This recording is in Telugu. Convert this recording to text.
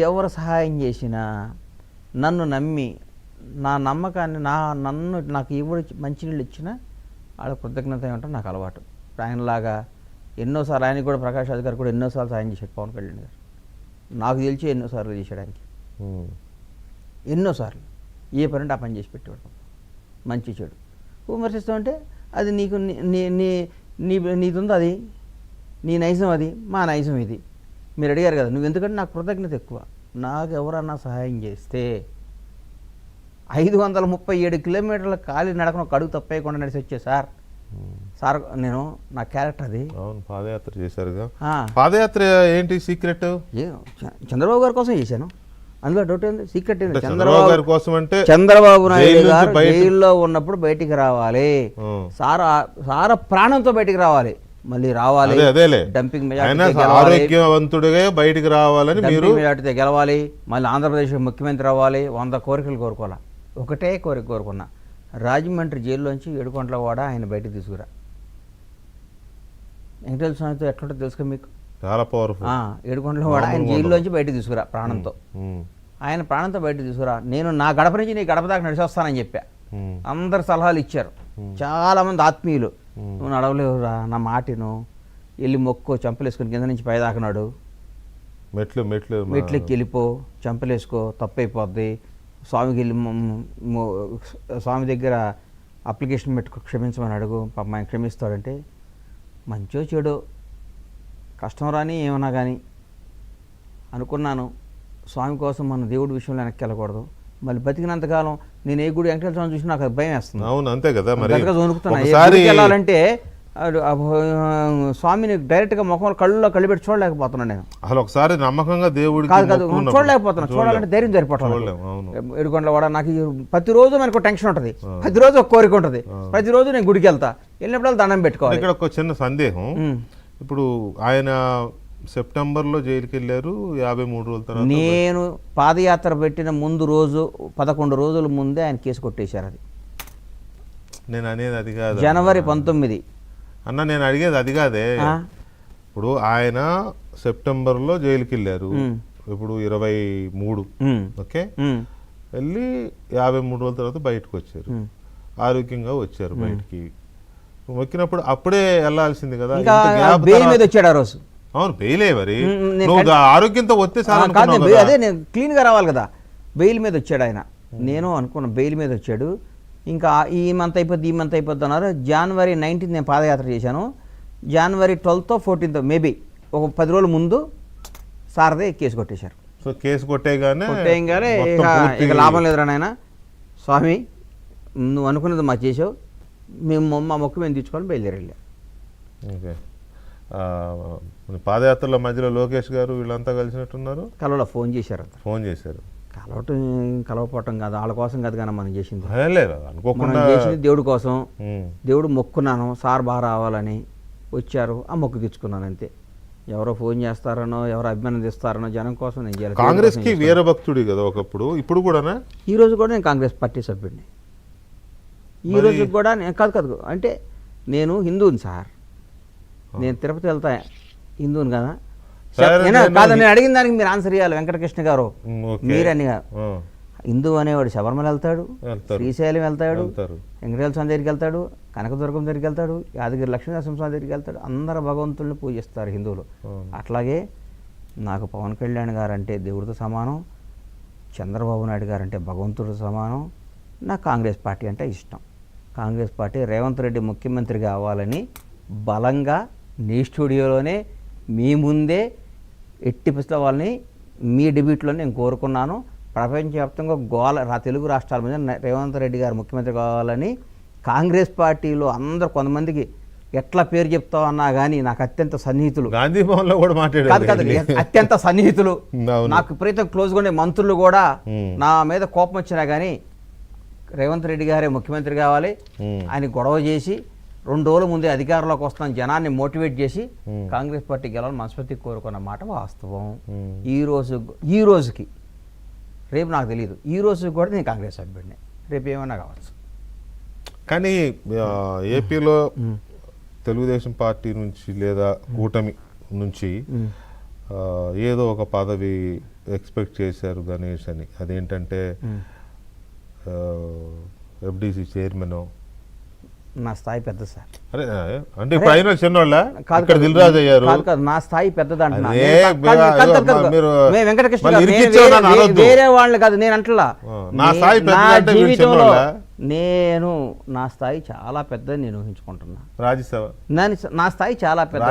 ఎవరు సహాయం చేసినా నన్ను నమ్మి నా నమ్మకాన్ని నాకు ఎవరు మంచినీళ్ళు ఇచ్చినా వాళ్ళ కృతజ్ఞత ఏమంటే నాకు అలవాటు. ఆయనలాగా ఎన్నోసార్లు ఆయనకి కూడా ప్రకాష్ రాజ్ గారు కూడా ఎన్నోసార్లు సాయం చేశాడు పవన్ కళ్యాణ్ గారు. నాకు తెలిసి ఎన్నోసార్లు చేశాడు ఆయనకి, ఎన్నోసార్లు ఏ పని అంటే ఆ పని చేసి పెట్టేవాడు. మంచి చెడు విమర్శిస్తామంటే అది నీకు నీది ఉంది, అది నీ నైజం, అది మా నైజం ఇది. మీరు అడిగారు కదా నువ్వు ఎందుకంటే నాకు కృతజ్ఞత ఎక్కువ. నాకు ఎవరన్నా సహాయం చేస్తే 537 కిలోమీటర్ల ఖాళీ నడకను ఒక అడుగు తప్పేయకుండా నడిచి వచ్చే సార్ నేను నా క్యారెక్టర్ అది. అవును, పాదయాత్ర చేశారుగా. పాదయాత్ర ఏంటి సీక్రెట్? చంద్రబాబు గారి కోసం చేశాను, అందులో డౌట్ ఏంది? సీక్రెట్ ఏంది? చంద్రబాబు గారి కోసం అంటే చంద్రబాబు నాయుడు గారు జైల్లో ఉన్నప్పుడు బయటికి రావాలి, సార ప్రాణంతో బయటికి రావాలి, మళ్ళీ రావాలి, డంపింగ్ ఆరోగ్యవంతుడిగా బయటికి రావాలని మీరు మెజార్టీతో గెలవాలి, మళ్ళీ ఆంధ్రప్రదేశ్ ముఖ్యమంత్రి అవ్వాలి. 100 కోరికలు కోరుకోవాలా, ఒకటే కోరిక కోరుకున్నా, రాజమండ్రి జైల్లోంచి ఏడుకొండలవాడ ఆయన బయటకు తీసుకురా. వెంకటేశ్వర స్వామితో ఎట్లుంటుందో తెలుసుగా మీకు, చాలా పవర్ఫుల్. ఏడుకొండలవాడ ఆయన జైల్లోంచి బయటకు తీసుకురా ప్రాణంతో. ఆయన ప్రాణంతో బయటకు తీసుకురా, నేను నా గడప నుంచి నీ గడప దాకా నడిచి వస్తానని చెప్పా. అందరు సలహాలు ఇచ్చారు, చాలామంది ఆత్మీయులు. నువ్వు నడవలేవురా, నా మాటిను, వెళ్ళి మొక్కు, చంపలేసుకుని కింద నుంచి పైదాకనాడు, మెట్లెక్కి వెళ్ళిపో, చంపలేసుకో, తప్పైపోద్ది, స్వామికి వెళ్ళి స్వామి దగ్గర అప్లికేషన్ పెట్టుకో, క్షమించమని అడుగు, పాప ఆయన క్షమిస్తాడంటే. మంచో చెడో కష్టం రాని ఏమన్నా కానీ అనుకున్నాను, స్వామి కోసం మన దేవుడి విషయంలో వెనక్కి వెళ్ళకూడదు. మళ్ళీ బతికినంతకాలం నేను ఏ గుడి వెంకటేశ్వర స్వామి చూసి నాకు భయం వేస్తుంది. అవును, అంతే కదా. వెళ్ళాలంటే స్వామిని డైరెక్ట్గా ముఖంలో కళ్ళు పెట్టి చూడలేకపోతున్నాను నేను. అసలు ఒకసారి నమ్మకంగా దేవుడు కాదు చూడలేకపోతున్నాను. చూడాలంటే ధైర్యం సరిపోవట్లేదు. ఏడుకొండలవాడ నాకు ప్రతిరోజు మనకు టెన్షన్ ఉంటుంది, ప్రతిరోజు ఒక కోరిక ఉంటుంది, ప్రతిరోజు నేను గుడికి వెళ్తా, వెళ్ళినప్పుడు దండం పెట్టుకోవాలి. ఇక్కడ ఒక చిన్న సందేహం, ఇప్పుడు ఆయన సెప్టెంబర్లో జైలుకి వెళ్ళారు, 53 రోజుల తర్వాత. నేను పాదయాత్ర పెట్టిన ముందు రోజు 11 రోజుల ముందే ఆయన కేసు కొట్టేశారు. అది నేను అనేది అది కాదు, జనవరి 19 అన్న, నేను అడిగేది అది కాదే. ఇప్పుడు ఆయన సెప్టెంబర్లో జైలుకి వెళ్ళారు, ఇప్పుడు 23, ఓకే, వెళ్ళి 53 రోజుల తర్వాత బయటకు వచ్చారు, ఆరోగ్యంగా వచ్చారు బయటికి. వచ్చినప్పుడు అప్పుడే వెళ్ళాల్సింది కదా. బెయిల్ మీద వచ్చాడు ఆ రోజు. అవును, బెయిలే, మరి ఆరోగ్యంతో వస్తే అదే నేను క్లీన్గా రావాలి కదా. బెయిల్ మీద వచ్చాడు ఆయన, నేను అనుకున్న బెయిల్ మీద వచ్చాడు. ఇంకా ఈ మంత్ అయిపోద్ది అన్నారు. జనవరి 19 నేను పాదయాత్ర చేశాను. జనవరి 12th 14th మేబీ ఒక 10 రోజుల ముందు సారదే కేసు కొట్టేశారు. సో కేసు కొట్టేయగానే ఇక లాభం లేదురా నాయన, స్వామి నువ్వు అనుకున్నది మా చేసావు, మేము మా మొక్కు మేము తీర్చుకోవాలి, బయలుదేరి వెళ్ళా. ఓకే, పాదయాత్రల మధ్యలో లోకేష్ గారు వీళ్ళంతా కలిసినట్టున్నారు. ఫోన్ చేశారు, కలవపోవటం కాదు, వాళ్ళ కోసం కాదు కానీ మనం చేసింది, మనం చేసింది దేవుడి కోసం. దేవుడు మొక్కున్నాను, సార్ బాగా రావాలని వచ్చారు, ఆ మొక్కు తెచ్చుకున్నాను అంతే. ఎవరో ఫోన్ చేస్తారనో, ఎవరో అభినందిస్తారనో జనం కోసం నేను చేయాలి. కాంగ్రెస్ కి వీరభక్తుడి కదా ఒకప్పుడు, ఇప్పుడు కూడా ఈ రోజు కూడా నేను కాంగ్రెస్ పార్టీ సభ్యుడిని. ఈ రోజు కూడా నేను కాదు అంటే నేను హిందువుని సార్, నేను తిరుపతి వెళ్తా హిందువుని కదా. కాదు, నేను అడిగిన దానికి మీరు ఆన్సర్ ఇవ్వాలి వెంకటకృష్ణ గారు, మీరని కాదు. హిందువు అనేవాడు శబరిమల వెళ్తాడు, శ్రీశైలం వెళ్తాడు, వెంకటేశ్వర స్వామి దగ్గరికి వెళ్తాడు, కనకదుర్గం దగ్గరికి వెళ్తాడు, యాదగిరి లక్ష్మీనరసింహ స్వామి దగ్గరికి వెళ్తాడు. అందరు భగవంతుల్ని పూజిస్తారు హిందువులు. అట్లాగే నాకు పవన్ కళ్యాణ్ గారు అంటే దేవుడితో సమానం, చంద్రబాబు నాయుడు గారు అంటే భగవంతుడితో సమానం. నాకు కాంగ్రెస్ పార్టీ అంటే ఇష్టం. కాంగ్రెస్ పార్టీ రేవంత్ రెడ్డి ముఖ్యమంత్రి కావాలని బలంగా నీ స్టూడియోలోనే మీ ముందే ఎట్టి పుస్తకాల వాళ్ళని మీ డిబేట్లో నేను కోరుకున్నాను. ప్రపంచవ్యాప్తంగా తెలుగు రాష్ట్రాల మీద రేవంత్ రెడ్డి గారు ముఖ్యమంత్రి కావాలని కాంగ్రెస్ పార్టీలో అందరూ కొంతమందికి ఎట్లా పేరు చెప్తావు అన్నా కానీ నాకు అత్యంత సన్నిహితులు, గాంధీ భవన్లో కూడా కాదు అత్యంత సన్నిహితులు, నాకు విపరీతం క్లోజ్గా ఉండే మంత్రులు కూడా నా మీద కోపం వచ్చినా కానీ రేవంత్ రెడ్డి గారే ముఖ్యమంత్రి కావాలి అని గొడవ చేసి 2 రోజుల ముందే అధికారంలోకి వస్తాను, జనాన్ని మోటివేట్ చేసి కాంగ్రెస్ పార్టీ గెలవాలని మనస్ఫూర్తికి కోరుకున్న మాట వాస్తవం. ఈ రోజుకి రేపు నాకు తెలియదు, ఈ రోజు కూడా నేను కాంగ్రెస్ సభ్యుడిని, రేపు ఏమైనా కావచ్చు. కానీ ఏపీలో తెలుగుదేశం పార్టీ నుంచి లేదా కూటమి నుంచి ఏదో ఒక పదవి ఎక్స్పెక్ట్ చేశారు గణేష్ అని, అదేంటంటే ఎఫ్డిసి చైర్మన్. నా స్థాయి పెద్ద సార్. అరే అంటే ఇప్పుడు అయిన చిన్నోళ్ళ కాదు ఇక్కడ దిల్రాజు అయ్యారు. కాదు కాదు, నా స్థాయి పెద్దది అంటున్నా. అదే మీరు వెంకటకృష్ణ మళ్ళీ గారు, ఇరికించావు నన్ను అనొద్దు. వేరే వాళ్ళు కాదు నేను అంటలా. నా స్థాయి నా పెద్దది అంటే వీళ్ళు జీవితంలో చిన్నోళ్ళా? నా స్థాయి చాలా పెద్దది నేను ఊహించుకుంటున్నా. రాజ్యసభ నా స్థాయి చాలా పెద్ద.